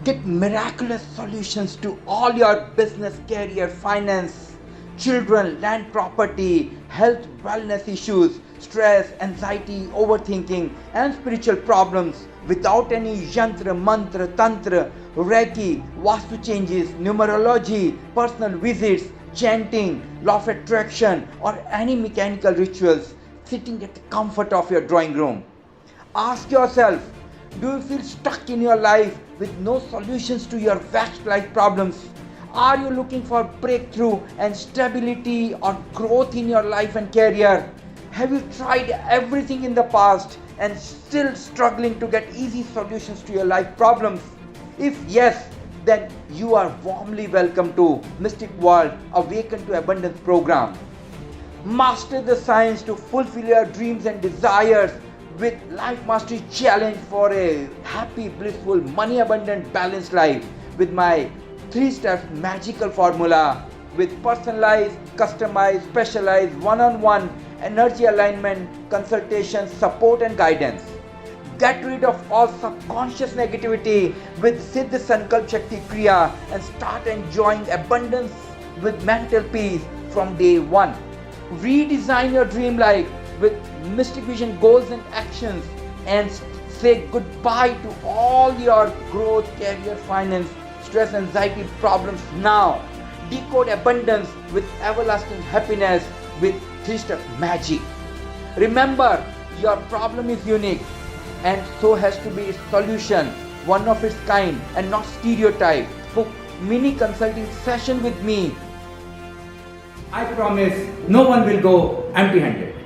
Get miraculous solutions to all your business, career, finance, children, land, property, health, wellness issues, stress, anxiety, overthinking, and spiritual problems without any yantra, mantra, tantra, reiki, vastu changes, numerology, personal visits, chanting, law of attraction, or any mechanical rituals sitting at the comfort of your drawing room. Ask yourself, do you feel stuck in your life with no solutions to your vexed life problems? Are you looking for breakthrough and stability or growth in your life and career? Have you tried everything in the past and still struggling to get easy solutions to your life problems? If yes, then you are warmly welcome to Mystic World Awaken to Abundance program. Master the science to fulfill your dreams and desires with Life Mastery Challenge for a happy, blissful, money abundant, balanced life with my 3-step magical formula with personalized, customized, specialized, one-on-one energy alignment, consultation, support and guidance. Get rid of all subconscious negativity with Siddha Sankalp Shakti Kriya and start enjoying abundance with mental peace from day one. Redesign your dream life with Mystic Vision goals and actions and say goodbye to all your growth, career, finance, stress, anxiety problems now. Decode abundance with everlasting happiness with 3-step magic. Remember, your problem is unique and so has to be its solution, one of its kind and not stereotype. Book mini consulting session with me. I promise no one will go empty-handed.